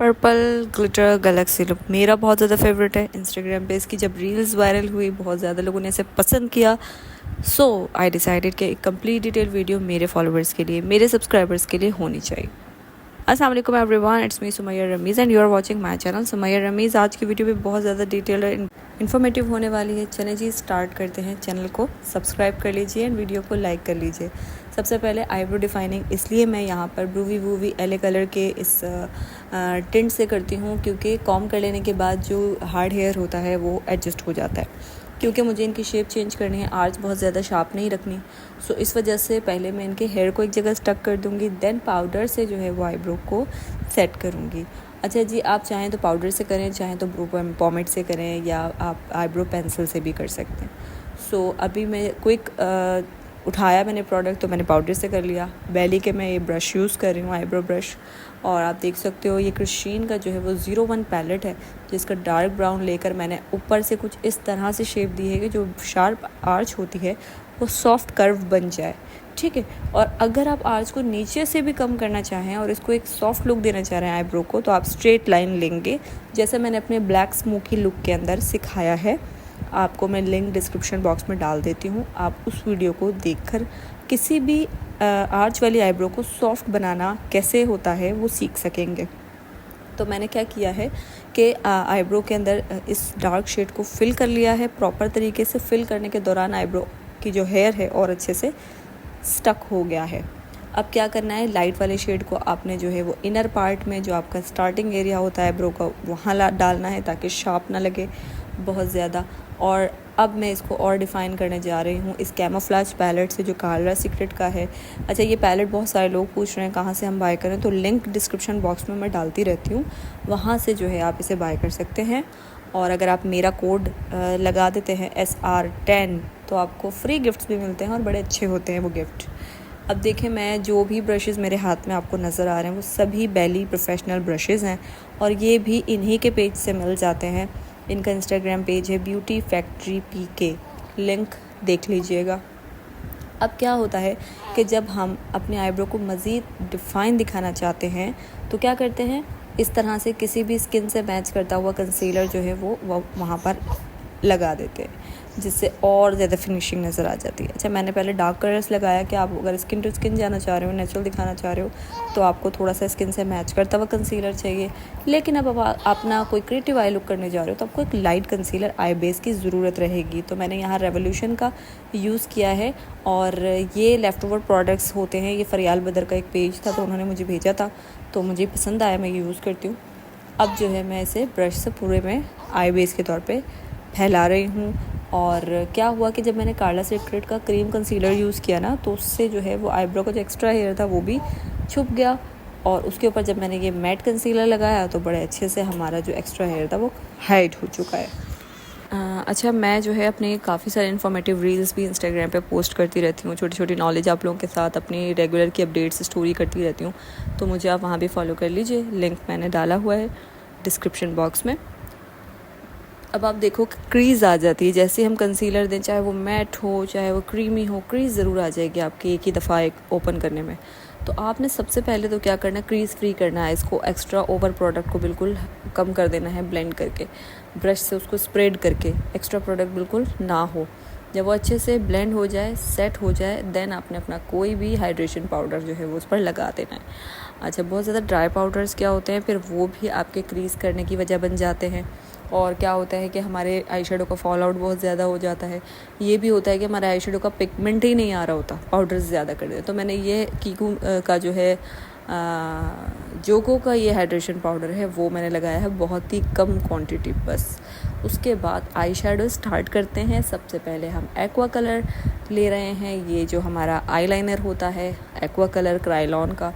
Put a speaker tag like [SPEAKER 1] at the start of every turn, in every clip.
[SPEAKER 1] Purple glitter Galaxy look मेरा बहुत ज़्यादा फेवरेट है। इंस्टाग्राम पे इसकी जब रील्स वायरल हुई बहुत ज़्यादा लोगों ने इसे पसंद किया। सो आई डिसाइडेड कि एक कंप्लीट डिटेल वीडियो मेरे फॉलोअर्स के लिए, मेरे सब्सक्राइबर्स के लिए होनी चाहिए। अस्सलाम वालेकुम everyone, it's me Sumaiya Rameez and you are watching my channel Sumaiya Rameez. आज की वीडियो भी बहुत ज़्यादा डिटेल और इन्फॉर्मेटिव होने वाली है। चलें जी स्टार्ट करते हैं। चैनल को सब्सक्राइब कर लीजिए एंड वीडियो को लाइक कर लीजिए। सबसे पहले आईब्रो डिफाइनिंग इसलिए मैं यहाँ पर ब्रूवी वूवी एले कलर के इस टिंट से करती हूँ क्योंकि कॉम कर लेने के बाद जो हार्ड हेयर होता है वो एडजस्ट हो जाता है। क्योंकि मुझे इनकी शेप चेंज करनी है, आर्च बहुत ज़्यादा शार्प नहीं रखनी। सो इस वजह से पहले मैं इनके हेयर को एक जगह स्टक कर दूँगी, देन पाउडर से जो है वो आईब्रो को सेट करूँगी। अच्छा जी, आप चाहें तो पाउडर से करें, चाहें तो ब्रू पॉमेट से करें, या आप आईब्रो पेंसिल से भी कर सकते हैं। सो अभी मैं क्विक उठाया मैंने प्रोडक्ट, तो मैंने पाउडर से कर लिया। बैली के मैं ये ब्रश यूज़ कर रही हूँ, आईब्रो ब्रश। और आप देख सकते हो ये क्रिश्चियन का जो है वो 01 पैलेट है, जिसका डार्क ब्राउन लेकर मैंने ऊपर से कुछ इस तरह से शेप दी है कि जो शार्प आर्च होती है वो सॉफ्ट कर्व बन जाए। ठीक है। और अगर आप आर्च को नीचे से भी कम करना चाहें और इसको एक सॉफ्ट लुक देना चाह रहे हैं आईब्रो को, तो आप स्ट्रेट लाइन लेंगे, जैसे मैंने अपने ब्लैक स्मोकी लुक के अंदर सिखाया है। आपको मैं लिंक डिस्क्रिप्शन बॉक्स में डाल देती हूँ। आप उस वीडियो को देखकर किसी भी आर्च वाली आईब्रो को सॉफ्ट बनाना कैसे होता है वो सीख सकेंगे। तो मैंने क्या किया है कि आईब्रो के अंदर इस डार्क शेड को फिल कर लिया है प्रॉपर तरीके से। फिल करने के दौरान आईब्रो की जो हेयर है और अच्छे से स्टक हो गया है। अब क्या करना है, लाइट वाले शेड को आपने जो है वो इनर पार्ट में, जो आपका स्टार्टिंग एरिया होता है आईब्रो का, वहाँ डालना है ताकि शार्प ना लगे बहुत ज़्यादा। और अब मैं इसको और डिफ़ाइन करने जा रही हूँ इस कैमोफ्लेज पैलेट से, जो कालरा सीक्रेट का है। अच्छा, ये पैलेट बहुत सारे लोग पूछ रहे हैं कहाँ से हम बाय करें, तो लिंक डिस्क्रिप्शन बॉक्स में मैं डालती रहती हूँ, वहाँ से जो है आप इसे बाय कर सकते हैं। और अगर आप मेरा कोड लगा देते हैं SR10 तो आपको फ्री गिफ्ट्स भी मिलते हैं और बड़े अच्छे होते हैं वो गिफ्ट। अब देखें, मैं जो भी ब्रशेस मेरे हाथ में आपको नज़र आ रहे हैं वो सभी बैली प्रोफेशनल ब्रशेस हैं, और ये भी इन्हीं के पेज से मिल जाते हैं। इनका इंस्टाग्राम पेज है ब्यूटी फैक्ट्री PK, लिंक देख लीजिएगा। अब क्या होता है कि जब हम अपने आईब्रो को मज़ीद डिफ़ाइन दिखाना चाहते हैं तो क्या करते हैं, इस तरह से किसी भी स्किन से मैच करता हुआ कंसीलर जो है वो वहाँ पर लगा देते हैं, जिससे और ज़्यादा फिनिशिंग नज़र आ जाती है। अच्छा, मैंने पहले डार्क कलर्स लगाया कि आप अगर स्किन टू स्किन जाना चाह रहे हो, नेचुरल दिखाना चाह रहे हो, तो आपको थोड़ा सा स्किन से मैच करता हुआ कंसीलर चाहिए। लेकिन अब अपना कोई क्रिएटिव आई लुक करने जा रहे हो तो आपको एक लाइट कंसीलर आई बेस की ज़रूरत रहेगी। तो मैंने यहाँ रेवोल्यूशन का यूज़ किया है, और ये लेफ़्ट ओवर प्रोडक्ट्स होते हैं। ये फरियाल बदर का एक पेज था, तो उन्होंने मुझे भेजा था, तो मुझे पसंद आया, मैं यूज़ करती हूँ। अब जो है मैं इसे ब्रश से पूरे में आई बेस के तौर पे फैला रही हूँ। और क्या हुआ कि जब मैंने काला सीक्रेट का क्रीम कंसीलर यूज़ किया ना, तो उससे जो है वो आईब्रो का जो एक्स्ट्रा हेयर था वो भी छुप गया, और उसके ऊपर जब मैंने ये मैट कंसीलर लगाया तो बड़े अच्छे से हमारा जो एक्स्ट्रा हेयर था वो हाइड हो चुका है। अच्छा, मैं जो है अपने काफ़ी सारे इन्फॉर्मेटिव रील्स भी इंस्टाग्राम पे पोस्ट करती रहती हूँ, छोटी छोटी नॉलेज आप लोगों के साथ अपनी रेगुलर की अपडेट्स स्टोरी करती रहती हूँ, तो मुझे आप वहाँ भी फॉलो कर लीजिए। लिंक मैंने डाला हुआ है डिस्क्रिप्शन बॉक्स में। अब आप देखो क्रीज़ आ जाती है जैसे हम कंसीलर दें, चाहे वो मैट हो चाहे वो क्रीमी हो, क्रीज़ ज़रूर आ जाएगी आपकी एक ही दफ़ा एक ओपन करने में। तो आपने सबसे पहले तो क्या करना है, क्रीज़ फ्री करना है इसको, एक्स्ट्रा ओवर प्रोडक्ट को बिल्कुल कम कर देना है, ब्लेंड करके ब्रश से उसको स्प्रेड करके, एक्स्ट्रा प्रोडक्ट बिल्कुल ना हो। जब वो अच्छे से ब्लेंड हो जाए, सेट हो जाए, देन आपने अपना कोई भी हाइड्रेशन पाउडर जो है वो उस पर लगा देना है। अच्छा, बहुत ज़्यादा ड्राई पाउडर्स क्या होते हैं, फिर वो भी आपके क्रीज़ करने की वजह बन जाते हैं। और क्या होता है कि हमारे आई शेडो का फॉल आउट बहुत ज़्यादा हो जाता है। ये भी होता है कि हमारे आई शेडो का पिगमेंट ही नहीं आ रहा होता, पाउडर्स ज़्यादा कर देते। तो मैंने ये कीकू का जो है जोको का ये हाइड्रेशन पाउडर है वो मैंने लगाया है, बहुत ही कम क्वांटिटी बस। उसके बाद आई शेडो स्टार्ट करते हैं। सबसे पहले हम एक्वा कलर ले रहे हैं, ये जो हमारा आई लाइनर होता है एक्वा कलर क्राइलॉन का,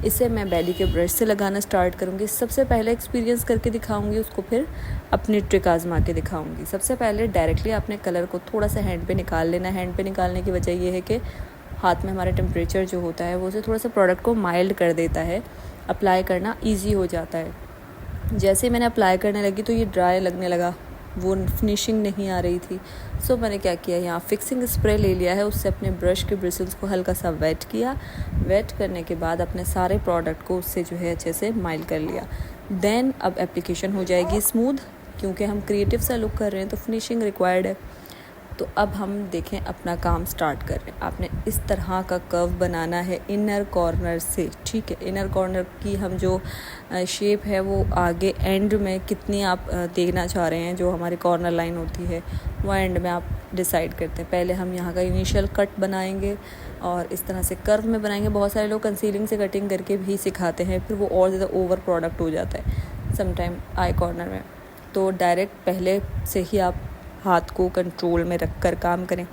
[SPEAKER 1] इसे मैं बैली के ब्रश से लगाना स्टार्ट करूँगी। सबसे पहले एक्सपीरियंस करके दिखाऊंगी उसको, फिर अपनी ट्रिक आजमा के दिखाऊंगी। सबसे पहले डायरेक्टली आपने कलर को थोड़ा सा हैंड पे निकाल लेना है। हैंड पे निकालने की वजह ये है कि हाथ में हमारा टेम्परेचर जो होता है वो उसे थोड़ा सा प्रोडक्ट को माइल्ड कर देता है, अप्लाई करना ईजी हो जाता है। जैसे मैंने अप्लाई करने लगी तो ये ड्राई लगने लगा, वो फिनिशिंग नहीं आ रही थी। सो मैंने क्या किया, यहाँ फिक्सिंग स्प्रे ले लिया है, उससे अपने ब्रश के ब्रिसल्स को हल्का सा वेट किया। वेट करने के बाद अपने सारे प्रोडक्ट को उससे जो है अच्छे से माइल कर लिया। देन अब एप्लीकेशन हो जाएगी स्मूथ, क्योंकि हम क्रिएटिव सा लुक कर रहे हैं तो फिनिशिंग रिक्वायर्ड है। तो अब हम देखें अपना काम स्टार्ट कर रहे हैं। आपने इस तरह का कर्व बनाना है इनर कॉर्नर से, ठीक है। इनर कॉर्नर की हम जो शेप है वो आगे एंड में कितनी आप देखना चाह रहे हैं, जो हमारी कॉर्नर लाइन होती है वो एंड में आप डिसाइड करते हैं। पहले हम यहाँ का इनिशियल कट बनाएंगे और इस तरह से कर्व में बनाएंगे। बहुत सारे लोग कंसीलिंग से कटिंग करके भी सिखाते हैं, फिर वो और ज़्यादा ओवर प्रोडक्ट हो जाता है समटाइम आई कॉर्नर में। तो डायरेक्ट पहले से ही आप हाथ को कंट्रोल में रख कर काम करें।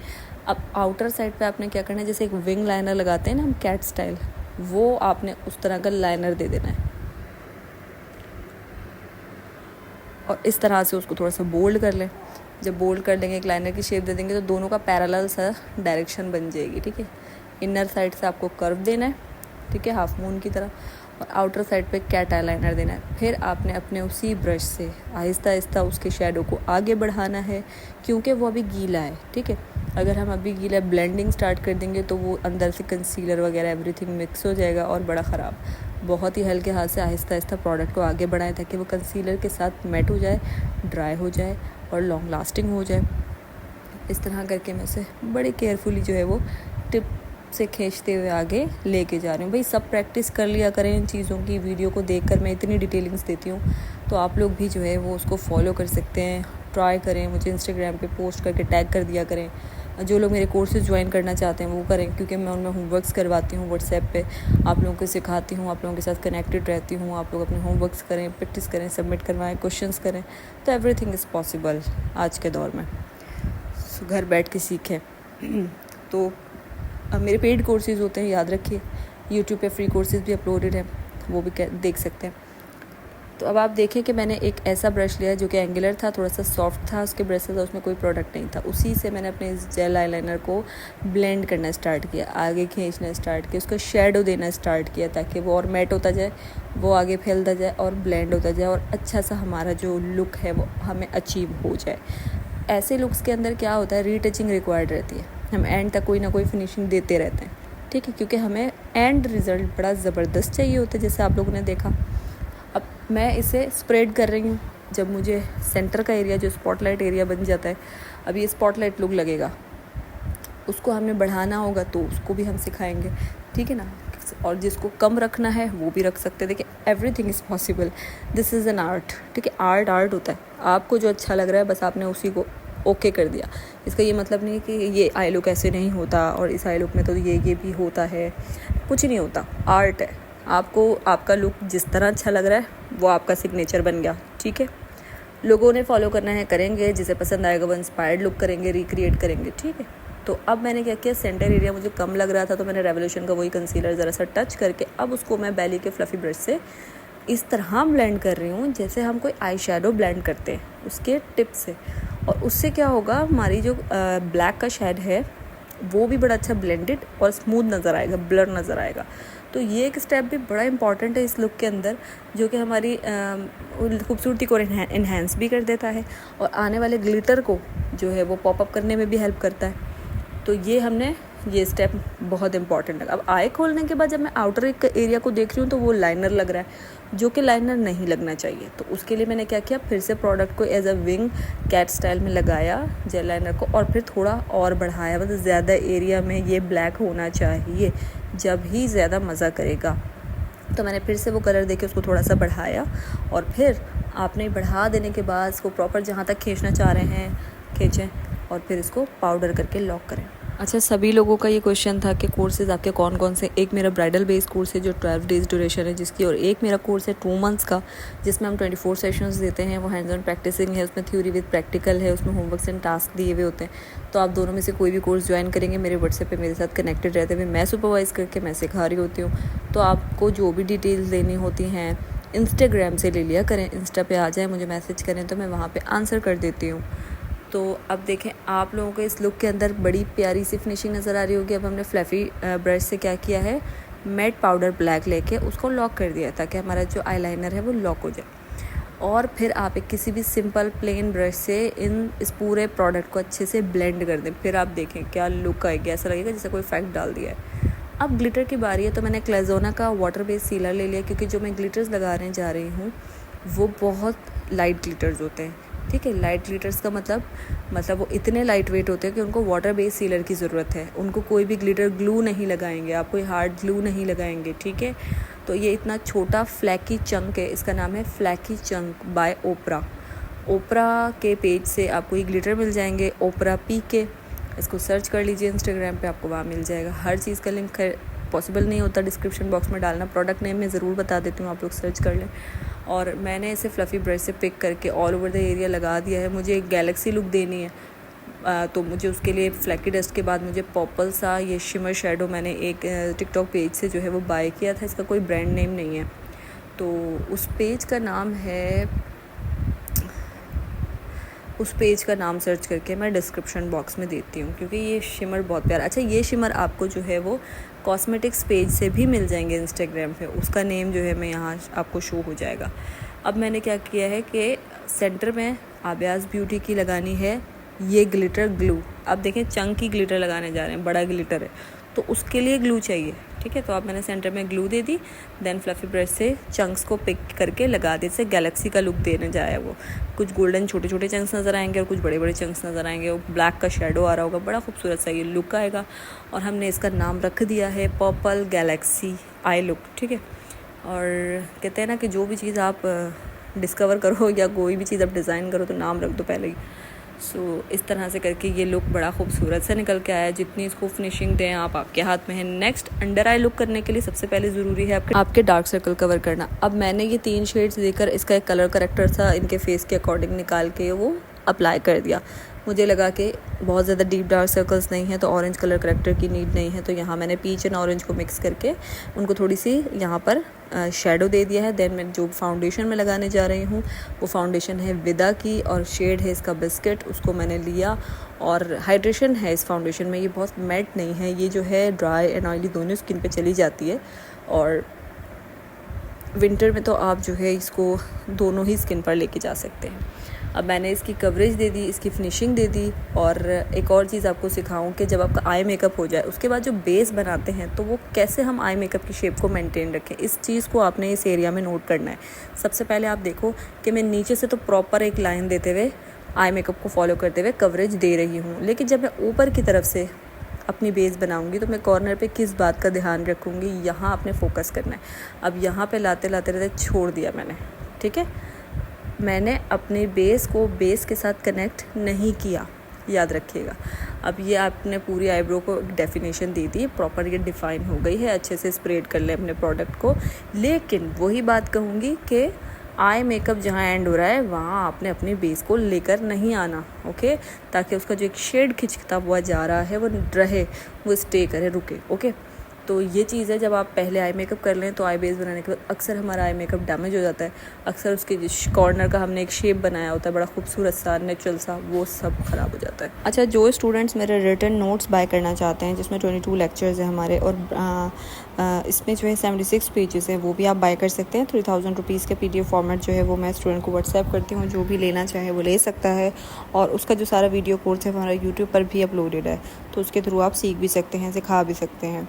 [SPEAKER 1] अब आउटर साइड पे आपने क्या करना है, जैसे एक विंग लाइनर लगाते हैं ना हम कैट स्टाइल, वो आपने उस तरह का लाइनर दे देना है और इस तरह से उसको थोड़ा सा बोल्ड कर लें। जब बोल्ड कर लेंगे, एक लाइनर की शेप दे देंगे, तो दोनों का पैरेलल सा डायरेक्शन बन जाएगी, ठीक है। इनर साइड से आपको कर्व देना है, ठीक है, हाफ मून की तरह, और आउटर साइड पे कैट आई लाइनर देना है। फिर आपने अपने उसी ब्रश से आहिस्ता आहिस्ता उसके शेडो को आगे बढ़ाना है, क्योंकि वो अभी गीला है, ठीक है। अगर हम अभी गीला ब्लेंडिंग स्टार्ट कर देंगे तो वो अंदर से कंसीलर वगैरह एवरीथिंग मिक्स हो जाएगा और बड़ा ख़राब। बहुत ही हल्के हाथ से आहिस्ता आहिस्ता प्रोडक्ट को आगे बढ़ाएं, ताकि वो कंसीलर के साथ मैट हो जाए, ड्राई हो जाए और लॉन्ग लास्टिंग हो जाए। इस तरह करके मैं उसे बड़े केयरफुली जो है वो टिप से खींचते हुए आगे लेके जा रही हूँ। भाई सब प्रैक्टिस कर लिया करें इन चीज़ों की। वीडियो को देखकर मैं इतनी डिटेलिंग्स देती हूँ, तो आप लोग भी जो है वो उसको फॉलो कर सकते हैं। ट्राई करें, मुझे इंस्टाग्राम पे पोस्ट करके टैग कर दिया करें। जो लोग मेरे कोर्सेज ज्वाइन करना चाहते हैं वो करें, क्योंकि मैं उनमें होमवर्क्स करवाती हूँ व्हाट्सएप पे, आप लोगों को सिखाती हूँ, आप लोगों के साथ कनेक्टेड रहती हूँ। आप लोग अपने होमवर्क्स करें, प्रैक्टिस करें, सबमिट करवाएं, क्वेश्चंस करें, तो एवरीथिंग इज़ पॉसिबल आज के दौर में। घर बैठ के सीखें। तो अब मेरे पेड कोर्सेज़ होते हैं, याद रखिए। यूट्यूब पे फ्री कोर्सेज़ भी अपलोडेड हैं, वो भी देख सकते हैं। तो अब आप देखें कि मैंने एक ऐसा ब्रश लिया जो कि एंगुलर था, थोड़ा सा सॉफ्ट था, उसके ब्रश था, उसमें कोई प्रोडक्ट नहीं था। उसी से मैंने अपने इस जेल आईलाइनर को ब्लेंड करना स्टार्ट किया, आगे खींचना स्टार्ट किया, उसको शेडो देना स्टार्ट किया, ताकि वो और मैट होता जाए, वो आगे फैलता जाए और ब्लेंड होता जाए, और अच्छा सा हमारा जो लुक है वो हमें अचीव हो जाए। ऐसे लुक्स के अंदर क्या होता है, रीटचिंग रिक्वायर्ड रहती है। हम एंड तक कोई ना कोई फिनिशिंग देते रहते हैं, ठीक है, क्योंकि हमें एंड रिज़ल्ट बड़ा ज़बरदस्त चाहिए होता है, जैसे आप लोगों ने देखा। अब मैं इसे स्प्रेड कर रही हूँ। जब मुझे सेंटर का एरिया जो स्पॉटलाइट एरिया बन जाता है, अब ये स्पॉटलाइट लुक लगेगा, उसको हमने बढ़ाना होगा तो उसको भी हम सिखाएंगे, ठीक है ना। और जिसको कम रखना है वो भी रख सकते हैं। देखिए, everything is possible, this is an art, ठीक है। आर्ट होता है, आपको जो अच्छा लग रहा है बस आपने उसी को ओके कर दिया। इसका ये मतलब नहीं कि ये आई लुक ऐसे नहीं होता और इस आई लुक में तो ये भी होता है, कुछ नहीं होता। आर्ट है, आपको आपका लुक जिस तरह अच्छा लग रहा है वो आपका सिग्नेचर बन गया, ठीक है। लोगों ने फॉलो करना है, करेंगे, जिसे पसंद आएगा वो इंस्पायर्ड लुक करेंगे, रिक्रिएट करेंगे, ठीक है। तो अब मैंने क्या किया, सेंटर एरिया मुझे कम लग रहा था तो मैंने रेवोल्यूशन का वही कंसीलर ज़रा सा टच करके अब उसको मैं बैली के फ्लफ़ी ब्रश से इस तरह ब्लेंड कर रही हूँ जैसे हम कोई आई शेडो ब्लेंड करते हैं उसके टिप से। और उससे क्या होगा, हमारी जो ब्लैक का शेड है वो भी बड़ा अच्छा ब्लेंडेड और स्मूथ नज़र आएगा, ब्लर नज़र आएगा। तो ये एक स्टेप भी बड़ा इंपॉर्टेंट है इस लुक के अंदर, जो कि हमारी खूबसूरती को इन्हेंस भी कर देता है और आने वाले ग्लिटर को जो है वो पॉपअप करने में भी हेल्प करता है। तो ये स्टेप बहुत इंपॉर्टेंट है। अब आई खोलने के बाद जब मैं आउटर एरिया को देख रही हूँ तो वो लाइनर लग रहा है, जो कि लाइनर नहीं लगना चाहिए। तो उसके लिए मैंने क्या किया, फिर से प्रोडक्ट को as a wing cat style में लगाया जेल लाइनर को, और फिर थोड़ा और बढ़ाया। मतलब ज़्यादा एरिया में ये ब्लैक होना चाहिए, जब ही ज़्यादा मज़ा करेगा। तो मैंने फिर से वो कलर देके उसको थोड़ा सा बढ़ाया, और फिर आपने बढ़ा देने के बाद इसको प्रॉपर जहाँ तक खींचना चाह रहे हैं खींचें, और फिर इसको पाउडर करके लॉक करें। अच्छा, सभी लोगों का ये क्वेश्चन था कि कोर्सेज़ आपके कौन कौन से। एक मेरा ब्राइडल बेस कोर्स है जो 12 डेज़ ड्यूरेशन है जिसकी, और एक मेरा कोर्स है 2 मंथ्स का जिसमें हम 24 सेशंस देते हैं। वो हैंड्स ऑन प्रैक्टिसिंग है, उसमें थ्योरी विद प्रैक्टिकल है, उसमें होमवर्क्स एंड टास्क दिए हुए होते हैं। तो आप दोनों में से कोई भी कोर्स ज्वाइन करेंगे, मेरे व्हाट्सएप पे मेरे साथ कनेक्टेड रहते हुए मैं सुपरवाइज़ करके मैं सिखा रही होती हूँ। तो आपको जो भी डिटेल्स लेनी होती हैं इंस्टाग्राम से ले लिया करें, इंस्टा पे आ जाए, मुझे मैसेज करें तो मैं वहाँ पे आंसर कर देती हूँ। तो अब देखें, आप लोगों को इस लुक के अंदर बड़ी प्यारी सी फिनिशिंग नज़र आ रही होगी। अब हमने फ्लफ़ी ब्रश से क्या किया है, मैट पाउडर ब्लैक लेके उसको लॉक कर दिया ताकि हमारा जो आईलाइनर है वो लॉक हो जाए। और फिर आप एक किसी भी सिंपल प्लेन ब्रश से इस पूरे प्रोडक्ट को अच्छे से ब्लेंड कर दें। फिर आप देखें क्या लुक आएगी, ऐसा लगेगा जैसे कोई इफेक्ट डाल दिया है। अब ग्लिटर की बारी है, तो मैंने क्लेज़ोना का वाटर बेस्ड सीलर ले लिया, क्योंकि जो मैं ग्लिटर्स लगाने जा रही हूँ वो बहुत लाइट ग्लिटर्स होते हैं। ठीक है, लाइट ग्लिटर्स का मतलब वो इतने लाइट वेट होते हैं कि उनको वाटर बेस्ड सीलर की ज़रूरत है। उनको कोई भी ग्लिटर ग्लू नहीं लगाएंगे, आप कोई हार्ड ग्लू नहीं लगाएंगे। ठीक है, तो ये इतना छोटा फ्लैकी चंक है, इसका नाम है फ्लैकी चंक बाय ओपरा। ओपरा के पेज से आपको ये ग्लिटर मिल जाएंगे, ओपरा PK। इसको सर्च कर लीजिए इंस्टाग्राम पे, आपको वहाँ मिल जाएगा। हर चीज़ का लिंक पॉसिबल नहीं होता डिस्क्रिप्शन बॉक्स में डालना, प्रोडक्ट नेम मैं ज़रूर बता देती हूँ, आप लोग सर्च कर लें। और मैंने इसे फ्लफ़ी ब्रश से पिक करके ऑल ओवर द एरिया लगा दिया है। मुझे एक गैलेक्सी लुक देनी है, तो मुझे उसके लिए फ्लैकी डस्ट के बाद मुझे पर्पल सा ये शिमर शेडो मैंने एक टिकटॉक पेज से जो है वो बाय किया था। इसका कोई ब्रांड नेम नहीं है, तो उस पेज का नाम सर्च करके मैं डिस्क्रिप्शन बॉक्स में देती हूँ, क्योंकि ये शिमर बहुत प्यारा। अच्छा, ये शिमर आपको जो है वो कॉस्मेटिक्स पेज से भी मिल जाएंगे इंस्टाग्राम पे, उसका नेम जो है मैं यहाँ आपको शो हो जाएगा। अब मैंने क्या किया है कि सेंटर में आबियाज़ ब्यूटी की लगानी है ये ग्लिटर ग्लू। अब देखें चंकी ग्लिटर लगाने जा रहे हैं, बड़ा ग्लिटर है तो उसके लिए ग्लू चाहिए। ठीक है, तो अब मैंने सेंटर में ग्लू दे दी, देन फ्लफ़ी ब्रश से चंक्स को पिक करके लगा दी। इससे गैलेक्सी का लुक देने जाया वो, कुछ गोल्डन छोटे छोटे चंक्स नज़र आएंगे और कुछ बड़े बड़े चंक्स नज़र आएंगे, वो ब्लैक का शेडो आ रहा होगा, बड़ा खूबसूरत सा ये लुक आएगा। और हमने इसका नाम रख दिया है पर्पल गैलेक्सी आई लुक। ठीक है, और कहते हैं ना कि जो भी चीज़ आप डिस्कवर करो या कोई भी चीज़ आप डिज़ाइन करो तो नाम रख दो पहले ही। इस तरह से करके ये लुक बड़ा खूबसूरत से निकल के आया। जितनी इसको फिनिशिंग दें आप, आपके हाथ में है। नेक्स्ट, अंडर आई लुक करने के लिए सबसे पहले ज़रूरी है आपके डार्क सर्कल कवर करना। अब मैंने ये 3 शेड्स लेकर इसका एक कलर करेक्टर था इनके फेस के अकॉर्डिंग निकाल के वो अप्लाई कर दिया। मुझे लगा कि बहुत ज़्यादा डीप डार्क सर्कल्स नहीं है तो ऑरेंज कलर करेक्टर की नीड नहीं है, तो यहाँ मैंने पीच एंड ऑरेंज को मिक्स करके उनको थोड़ी सी यहाँ पर शेडो दे दिया है। देन मैं जो फाउंडेशन में लगाने जा रही हूँ वो फाउंडेशन है विदा की और शेड है इसका बिस्किट, उसको मैंने लिया। और हाइड्रेशन है इस फाउंडेशन में, ये बहुत मैट नहीं है, ये जो है ड्राई एंड ऑयली दोनों स्किन पे चली जाती है। और विंटर में तो आप जो है इसको दोनों ही स्किन पर लेके जा सकते हैं। अब मैंने इसकी कवरेज दे दी, इसकी फिनिशिंग दे दी। और एक और चीज़ आपको सिखाऊं कि जब आपका आई मेकअप हो जाए उसके बाद जो बेस बनाते हैं तो वो कैसे हम आई मेकअप की शेप को मेंटेन रखें, इस चीज़ को आपने इस एरिया में नोट करना है। सबसे पहले आप देखो कि मैं नीचे से तो प्रॉपर एक लाइन देते हुए आई मेकअप को फॉलो करते हुए कवरेज दे रही हूँ, लेकिन जब मैं ऊपर की तरफ से अपनी बेस बनाऊंगी तो मैं कॉर्नर पे किस बात का ध्यान रखूँगी, यहाँ आपने फोकस करना है। अब यहाँ पे लाते लाते छोड़ दिया मैंने। ठीक है, मैंने अपने बेस को बेस के साथ कनेक्ट नहीं किया, याद रखिएगा। अब ये आपने पूरी आईब्रो को डेफिनेशन दे दी, प्रॉपर ये डिफ़ाइन हो गई है। अच्छे से स्प्रेड कर ले अपने प्रोडक्ट को, लेकिन वही बात कहूँगी कि आई मेकअप जहाँ एंड हो रहा है वहाँ आपने अपनी बेस को लेकर नहीं आना। ओके, ताकि उसका जो एक शेड खिंचता हुआ जा रहा है वो रहे, वो स्टे करे, रुके। ओके, तो ये चीज़ है, जब आप पहले आई मेकअप कर लें तो आई बेस बनाने के बाद अक्सर हमारा आई मेकअप डैमेज हो जाता है। अक्सर उसके कॉर्नर का हमने एक शेप बनाया होता है बड़ा खूबसूरत सा नेचुरल सा, वो सब ख़राब हो जाता है। अच्छा, जो स्टूडेंट्स मेरे रिटन नोट्स बाय करना चाहते हैं जिसमें 22 लेक्चर्स हैं हमारे और इसमें जो है 76 पेजेस हैं, वो भी आप बाय कर सकते हैं। 3000 रुपीज़ के PDF फॉर्मेट जो है वो मैं स्टूडेंट को व्हाट्सएप करती हूँ, जो भी लेना चाहे वो ले सकता है। और उसका जो सारा वीडियो कोर्स है हमारा यूट्यूब पर भी अपलोडेड है, तो उसके थ्रू आप सीख भी सकते हैं, सिखा भी सकते हैं।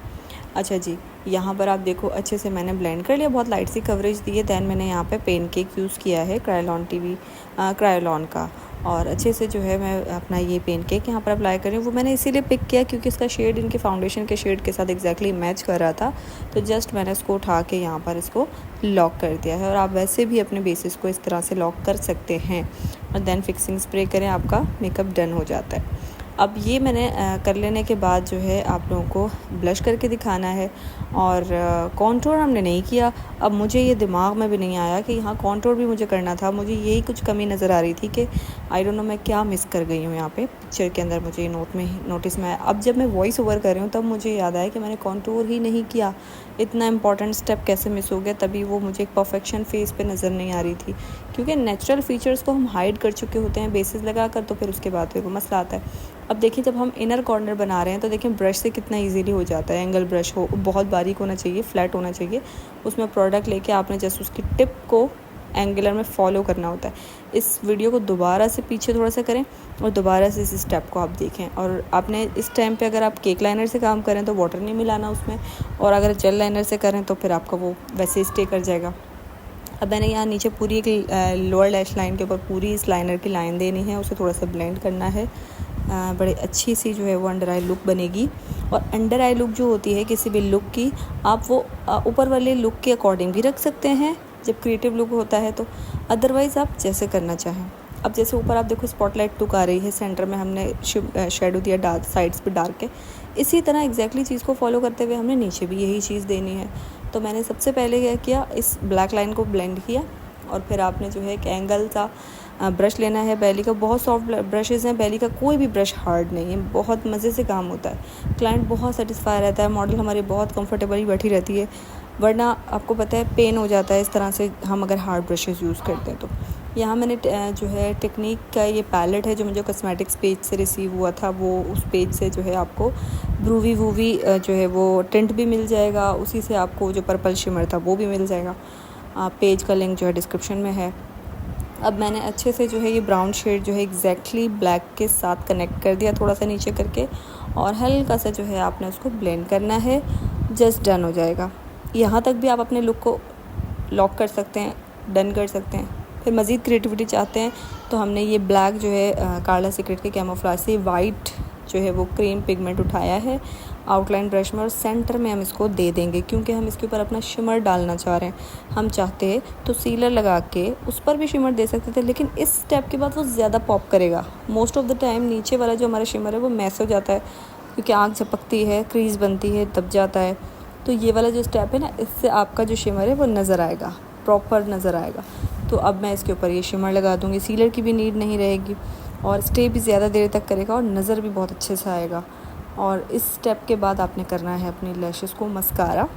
[SPEAKER 1] अच्छा जी, यहाँ पर आप देखो अच्छे से मैंने ब्लेंड कर लिया, बहुत लाइट सी कवरेज दी है। दैन मैंने यहाँ पे पेन केक यूज़ किया है क्रायोलॉन का, और अच्छे से जो है मैं अपना ये पेन केक यहाँ पर अप्लाई कर रही हूँ। वो मैंने इसीलिए पिक किया क्योंकि इसका शेड इनके फाउंडेशन के शेड के साथ एग्जैक्टली मैच कर रहा था, तो जस्ट मैंने इसको उठा के यहाँ पर इसको लॉक कर दिया है। और आप वैसे भी अपने बेसिस को इस तरह से लॉक कर सकते हैं और देन फिक्सिंग स्प्रे करें, आपका मेकअप डन हो जाता है। अब ये मैंने कर लेने के बाद जो है आप लोगों को ब्लश करके दिखाना है, और कॉन्टोर हमने नहीं किया। अब मुझे ये दिमाग में भी नहीं आया कि यहाँ कॉन्टोर भी मुझे करना था, मुझे यही कुछ कमी नज़र आ रही थी कि आई डोंट नो मैं क्या मिस कर गई हूँ यहाँ पे पिक्चर के अंदर, मुझे नोटिस में आया। अब जब मैं वॉइस ओवर कर रही हूँ तब मुझे याद आया कि मैंने कॉन्टोर ही नहीं किया, इतना इंपॉर्टेंट स्टेप कैसे मिस हो गया। तभी वो मुझे एक परफेक्शन फेस पे नज़र नहीं आ रही थी, क्योंकि नेचुरल फीचर्स को हम हाइड कर चुके होते हैं बेसिस लगा कर, तो फिर उसके बाद फिर वो मसला आता है। अब देखिए जब हम इनर कॉर्नर बना रहे हैं तो देखिए ब्रश से कितना इजीली हो जाता है। एंगल ब्रश हो, बहुत बारीक होना चाहिए, फ्लैट होना चाहिए। उसमें प्रोडक्ट लेके आपने जस्ट उसकी टिप को एंगुलर में फॉलो करना होता है। इस वीडियो को दोबारा से पीछे थोड़ा सा करें और दोबारा से इस स्टेप को आप देखें। और आपने इस टाइम पे अगर आप केक लाइनर से काम करें तो वाटर नहीं मिलाना उसमें, और अगर जेल लाइनर से करें तो फिर आपका वो वैसे स्टे कर जाएगा। अब मैंने यहाँ नीचे पूरी एक लोअर लैश लाइन के ऊपर पूरी इस लाइनर की लाइन देनी है, उसे थोड़ा सा ब्लेंड करना है। बड़ी अच्छी सी जो है वो अंडर आई लुक बनेगी। और अंडर आई लुक जो होती है किसी भी लुक की, आप वो ऊपर वाले लुक के अकॉर्डिंग भी रख सकते हैं जब क्रिएटिव लुक होता है तो, अदरवाइज़ आप जैसे करना चाहें। अब जैसे ऊपर आप देखो स्पॉटलाइट लुक आ रही है, सेंटर में हमने शेडो दिया डार्क साइड्स पे डार्क के, इसी तरह एग्जैक्टली चीज़ को फॉलो करते हुए हमने नीचे भी यही चीज़ देनी है। तो मैंने सबसे पहले क्या किया, इस ब्लैक लाइन को ब्लेंड किया और फिर आपने जो है एक एंगल सा ब्रश लेना है। बैली का बहुत सॉफ्ट ब्रशेज़ हैं, बैली का कोई भी ब्रश हार्ड नहीं है, बहुत मज़े से काम होता है, क्लाइंट बहुत सेटिस्फाई रहता है, मॉडल हमारी बहुत कंफर्टेबली बैठी रहती है। वरना आपको पता है पेन हो जाता है इस तरह से हम अगर हार्ड ब्रशेज़ यूज़ करते हैं तो। यहाँ मैंने जो है टेक्निक का ये पैलेट है जो मुझे कॉस्मेटिक्स पेज से रिसीव हुआ था, वो उस पेज से जो है आपको ब्रूवी वूवी जो है वो टिंट भी मिल जाएगा, उसी से आपको जो पर्पल शिमर था वो भी मिल जाएगा। पेज का लिंक जो है डिस्क्रिप्शन में है। अब मैंने अच्छे से जो है ये ब्राउन शेड जो है एग्जैक्टली ब्लैक के साथ कनेक्ट कर दिया थोड़ा सा नीचे करके, और हल्का सा जो है आपने उसको ब्लेंड करना है, जस्ट डन हो जाएगा। यहाँ तक भी आप अपने लुक को लॉक कर सकते हैं, डन कर सकते हैं। फिर मज़ीद क्रिएटिविटी चाहते हैं तो हमने ये ब्लैक जो है कार्ला सीक्रेट के कैमोफ्लेज से वाइट जो है वो क्रीम पिगमेंट उठाया है आउटलाइन ब्रश में, और सेंटर में हम इसको दे देंगे क्योंकि हम इसके ऊपर अपना शिमर डालना चाह रहे हैं। हम चाहते हैं तो सीलर लगा के उस पर भी शिमर दे सकते थे, लेकिन इस स्टेप के बाद वो ज़्यादा पॉप करेगा। मोस्ट ऑफ द टाइम नीचे वाला जो हमारा शिमर है वो मैस हो जाता है क्योंकि आँख झपकती है, क्रीज बनती है, दब जाता है। तो ये वाला जो स्टेप है ना, इससे आपका जो शिमर है वो नज़र आएगा, प्रॉपर नज़र आएगा। तो अब मैं इसके ऊपर ये शिमर लगा दूँगी, सीलर की भी नीड नहीं रहेगी और स्टे भी ज़्यादा देर तक करेगा और नज़र भी बहुत अच्छे से आएगा। और इस स्टेप के बाद आपने करना है अपनी लैशेस को मस्कारा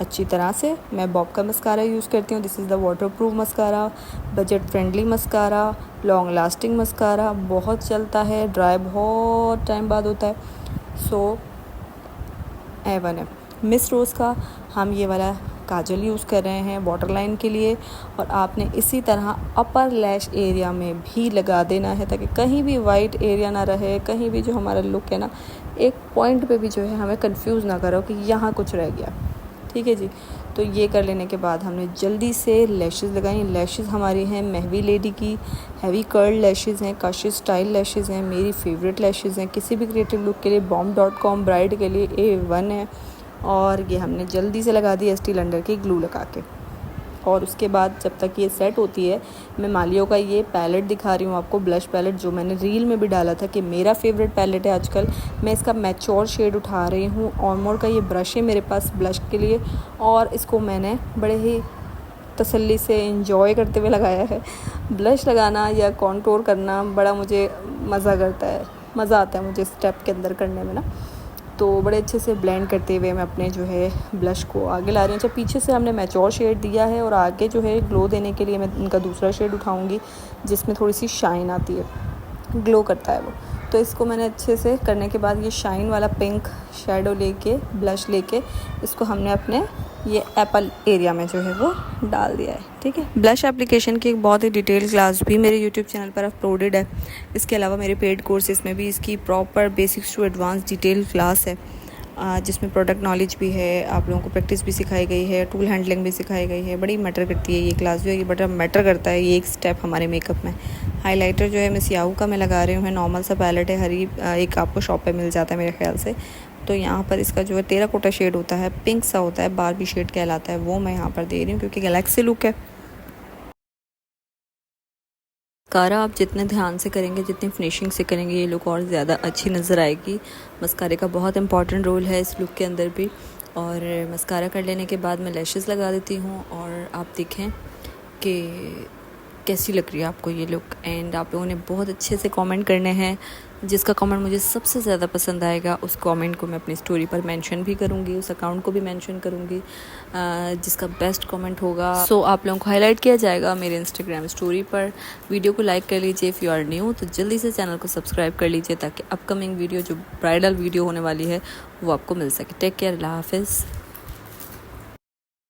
[SPEAKER 1] अच्छी तरह से। मैं बॉब का मस्कारा यूज़ करती हूँ, this is the waterproof mascara, budget friendly mascara, long lasting mascara, बहुत चलता है, ड्राई बहुत टाइम बाद होता है, सो A1 है। मिस रोज़ का हम ये वाला काजल यूज़ कर रहे हैं वाटर लाइन के लिए, और आपने इसी तरह अपर लैश एरिया में भी लगा देना है ताकि कहीं भी वाइट एरिया ना रहे, कहीं भी जो हमारा लुक है ना एक पॉइंट पे भी जो है हमें कंफ्यूज ना करो कि यहाँ कुछ रह गया। ठीक है जी। तो ये कर लेने के बाद हमने जल्दी से लैशेज़ लगाई। लैशेज़ हमारी हैं महवी लेडी की, हैवी कर्ल लैशेज़ हैं, काशी स्टाइल लैशेज़ हैं, मेरी फेवरेट लैशेज़ हैं किसी भी क्रिएटिव लुक के लिए। bomb.com ब्राइड के लिए A1 है। और ये हमने जल्दी से लगा दी स्टी लंडर की ग्लू लगा के। और उसके बाद जब तक ये सेट होती है, मैं मालियो का ये पैलेट दिखा रही हूँ आपको, ब्लश पैलेट, जो मैंने रील में भी डाला था कि मेरा फेवरेट पैलेट है आजकल। मैं इसका मैच्योर शेड उठा रही हूँ। ऑर्मोर का ये ब्रश है मेरे पास ब्लश के लिए, और इसको मैंने बड़े ही तसल्ली से एंजॉय करते हुए लगाया है। ब्लश लगाना या कॉन्टोर करना बड़ा मुझे मज़ा आता है मुझे स्टेप के अंदर करने में ना। तो बड़े अच्छे से ब्लेंड करते हुए मैं अपने जो है ब्लश को आगे ला रही हूँ। अच्छा, पीछे से हमने मैच्योर शेड दिया है और आगे जो है ग्लो देने के लिए मैं उनका दूसरा शेड उठाऊँगी जिसमें थोड़ी सी शाइन आती है, ग्लो करता है वो। तो इसको मैंने अच्छे से करने के बाद ये शाइन वाला पिंक शेडो लेके, ब्लश लेके, इसको हमने अपने ये एप्पल एरिया में जो है वो डाल दिया है। ठीक है। ब्लश एप्लीकेशन की एक बहुत ही डिटेल क्लास भी मेरे यूट्यूब चैनल पर अपलोडेड है। इसके अलावा मेरे पेड कोर्सेज में भी इसकी proper basics to advance detail class है, जिसमें प्रोडक्ट नॉलेज भी है, आप लोगों को प्रैक्टिस भी सिखाई गई है, टूल हैंडलिंग भी सिखाई गई है। बड़ी मैटर करती है ये क्लास जो है, ये बड़ा मैटर करता है ये एक स्टेप हमारे मेकअप में। हाइलाइटर जो है मैं सियाहू का मैं लगा रही हूँ, नॉर्मल सा पैलेट है, हरी एक आपको शॉप पे मिल जाता है मेरे ख्याल से। तो यहाँ पर इसका जो है टेराकोटा शेड होता है, पिंक सा होता है, बारबी शेड कहलाता है, वो मैं यहाँ पर दे रही हूँ क्योंकि गैलेक्सी लुक है। मस्कारा आप जितने ध्यान से करेंगे, जितनी फिनिशिंग से करेंगे, ये लुक और ज़्यादा अच्छी नज़र आएगी। मस्कारे का बहुत इंपॉर्टेंट रोल है इस लुक के अंदर भी। और मस्कारा कर लेने के बाद मैं लैशेज़ लगा देती हूँ और आप देखें कि कैसी लग रही है आपको ये लुक। एंड आप लोगों ने बहुत अच्छे से कमेंट करने हैं, जिसका कमेंट मुझे सबसे ज़्यादा पसंद आएगा उस कमेंट को मैं अपनी स्टोरी पर मेंशन भी करूँगी, उस अकाउंट को भी मेंशन करूँगी जिसका बेस्ट कमेंट होगा। सो आप लोगों को हाईलाइट किया जाएगा मेरे इंस्टाग्राम स्टोरी पर। वीडियो को लाइक कर लीजिए, इफ़ यू आर न्यू तो जल्दी से चैनल को सब्सक्राइब कर लीजिए ताकि अपकमिंग वीडियो जो ब्राइडल वीडियो होने वाली है वो आपको मिल सके। टेक केयर, अल्लाह हाफिज़।